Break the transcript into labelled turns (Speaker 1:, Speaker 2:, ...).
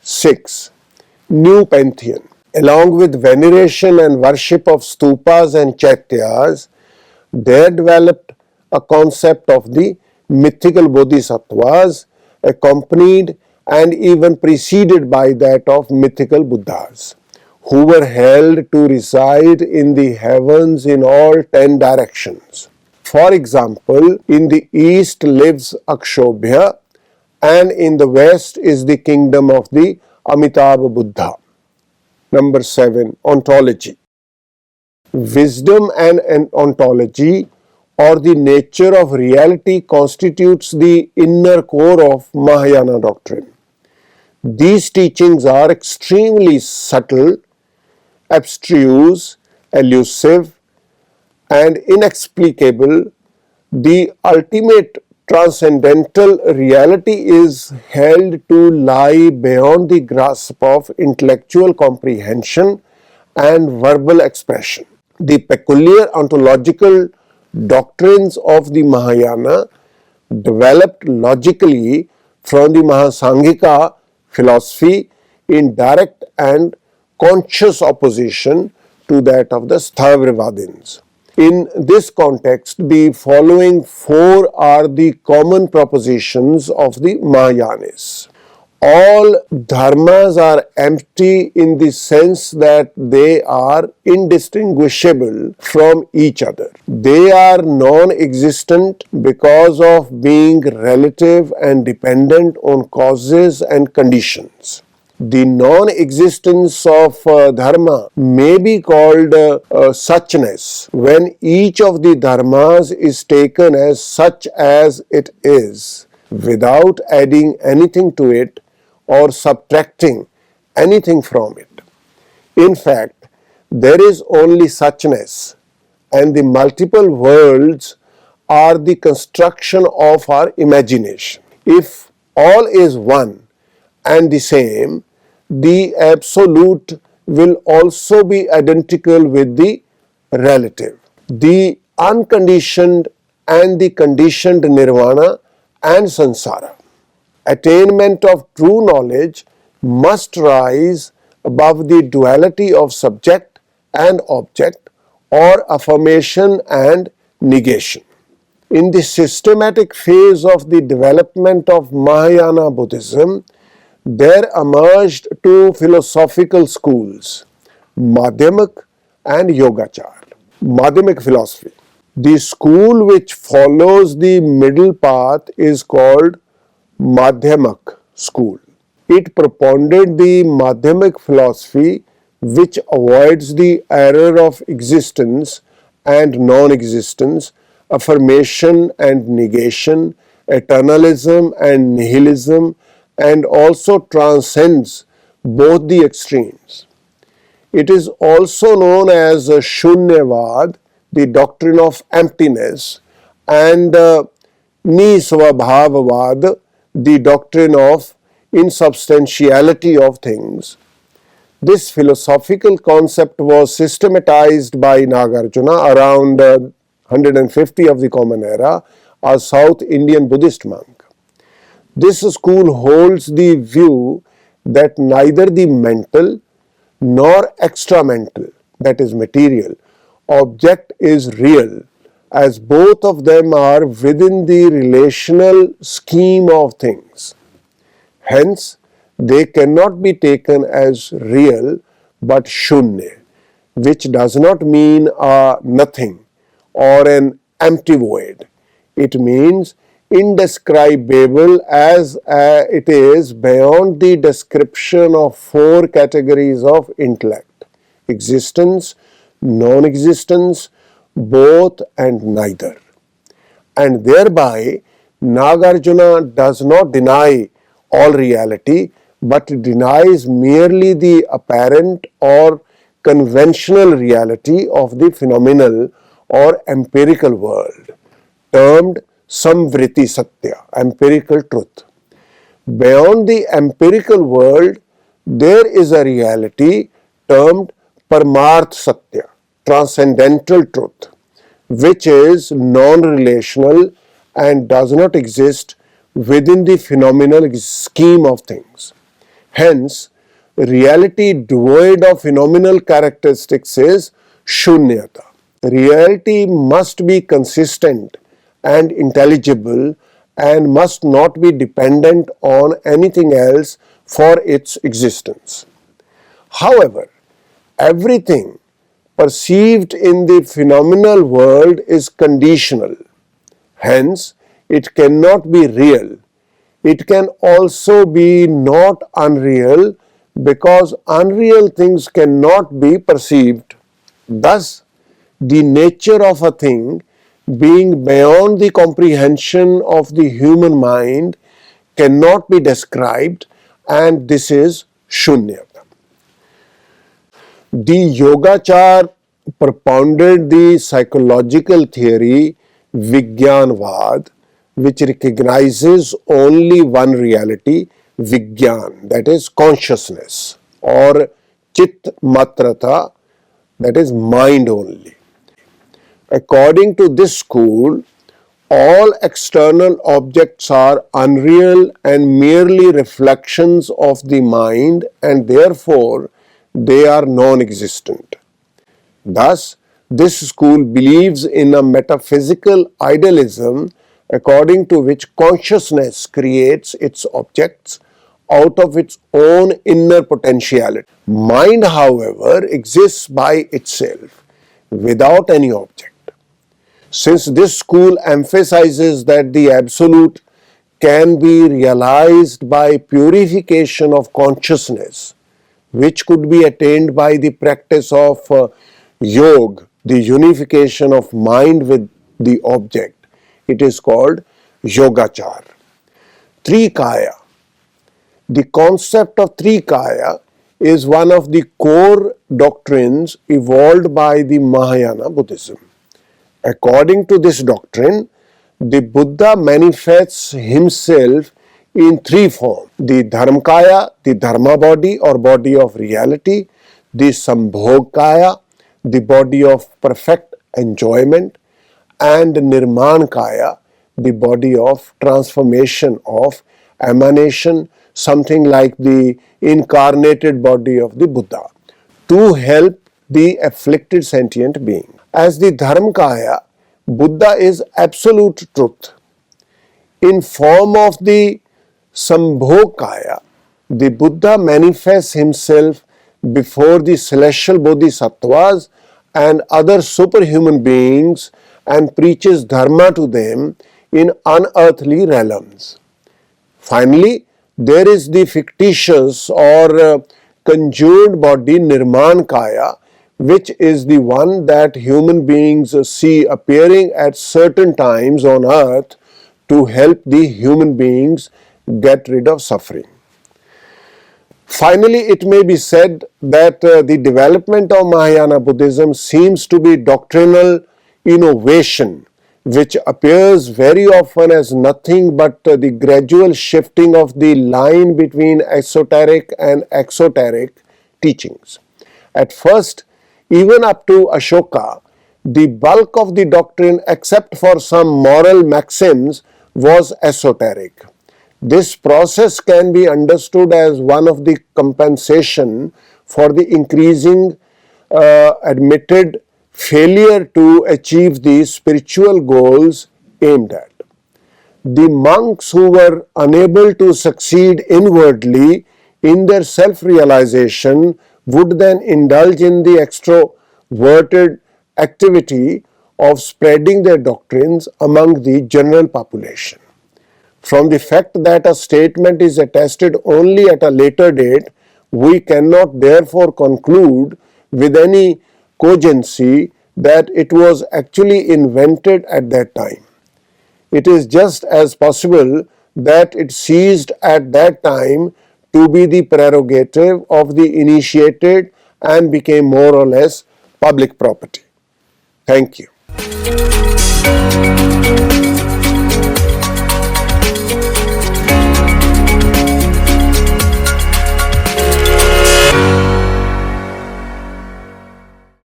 Speaker 1: Six, new pantheon. Along with veneration and worship of stupas and chaityas, there developed a concept of the mythical bodhisattvas, accompanied and even preceded by that of mythical Buddhas, who were held to reside in the heavens in all 10 directions. For example, in the east lives Akshobhya, and in the west is the kingdom of the Amitabha Buddha. Number 7, ontology. Wisdom and ontology, or the nature of reality, constitutes the inner core of Mahāyāna doctrine. These teachings are extremely subtle, abstruse, elusive, and inexplicable. The ultimate transcendental reality is held to lie beyond the grasp of intellectual comprehension and verbal expression. The peculiar ontological doctrines of the Mahāyāna developed logically from the Mahāsangika philosophy in direct and conscious opposition to that of the Sthavrivadins. In this context, the following 4 are the common propositions of the Mahāyānis. All dharmas are empty in the sense that they are indistinguishable from each other. They are non-existent because of being relative and dependent on causes and conditions. The non-existence of dharma may be called suchness when each of the dharmas is taken as such as it is, without adding anything to it or subtracting anything from it. In fact, there is only suchness, and the multiple worlds are the construction of our imagination. If all is one and the same, the absolute will also be identical with the relative. The unconditioned and the conditioned nirvana and samsara. Attainment of true knowledge must rise above the duality of subject and object, or affirmation and negation. In the systematic phase of the development of Mahāyāna Buddhism, there emerged 2 philosophical schools, Madhyamik and Yogachar. Madhyamik philosophy. The school which follows the middle path is called Madhyamik school. It propounded the Madhyamik philosophy which avoids the error of existence and non-existence, affirmation and negation, eternalism and nihilism, and also transcends both the extremes. It is also known as Shunyavad, the doctrine of emptiness, and Nisvabhavavad, the doctrine of insubstantiality of things. This philosophical concept was systematized by Nagarjuna around 150 of the Common Era, a South Indian Buddhist monk. This school holds the view that neither the mental nor extramental, that is material, object is real, as both of them are within the relational scheme of things. Hence, they cannot be taken as real but shunya, which does not mean a nothing or an empty void. It means indescribable, as it is beyond the description of 4 categories of intellect: existence, non-existence, both and neither. And thereby Nagarjuna does not deny all reality, but denies merely the apparent or conventional reality of the phenomenal or empirical world, termed Samvriti Satya, empirical truth. Beyond the empirical world, there is a reality termed Paramarth Satya, transcendental truth, which is non-relational and does not exist within the phenomenal scheme of things. Hence, reality devoid of phenomenal characteristics is shunyata. Reality must be consistent and intelligible and must not be dependent on anything else for its existence. However, everything perceived in the phenomenal world is conditional. Hence, it cannot be real. It can also be not unreal because unreal things cannot be perceived. Thus, the nature of a thing being beyond the comprehension of the human mind cannot be described, and this is shunyata. The Yogachar propounded the psychological theory Vigyanvad, which recognizes only one reality, Vigyan, that is consciousness, or Chit Matrata, that is mind only. According to this school, all external objects are unreal and merely reflections of the mind, and therefore they are non-existent. Thus, this school believes in a metaphysical idealism according to which consciousness creates its objects out of its own inner potentiality. Mind, however, exists by itself without any object. Since this school emphasizes that the absolute can be realized by purification of consciousness, which could be attained by the practice of yoga, the unification of mind with the object, it is called Yogachar. Trikaya. The concept of Trikaya is one of the core doctrines evolved by the Mahāyāna Buddhism. According to this doctrine, the Buddha manifests himself in three forms: the Dharmakaya, the Dharma body or body of reality; the Sambhogkaya, the body of perfect enjoyment; and Nirmankaya, the body of transformation, of emanation, something like the incarnated body of the Buddha, to help the afflicted sentient being. As the Dharmakaya, Buddha is absolute truth. In form of the Sambhogkaya, the Buddha manifests himself before the celestial bodhisattvas and other superhuman beings and preaches dharma to them in unearthly realms. Finally, there is the fictitious or conjured body Nirmankaya, which is the one that human beings see appearing at certain times on earth to help the human beings get rid of suffering. Finally, it may be said that the development of Mahāyāna Buddhism seems to be doctrinal innovation, which appears very often as nothing but the gradual shifting of the line between esoteric and exoteric teachings. At first, even up to Ashoka, the bulk of the doctrine, except for some moral maxims, was esoteric. This process can be understood as one of the compensation for the increasing admitted failure to achieve the spiritual goals aimed at. The monks who were unable to succeed inwardly in their self-realization would then indulge in the extroverted activity of spreading their doctrines among the general population. From the fact that a statement is attested only at a later date, we cannot therefore conclude with any cogency that it was actually invented at that time. It is just as possible that it ceased at that time to be the prerogative of the initiated and became more or less public property. Thank you.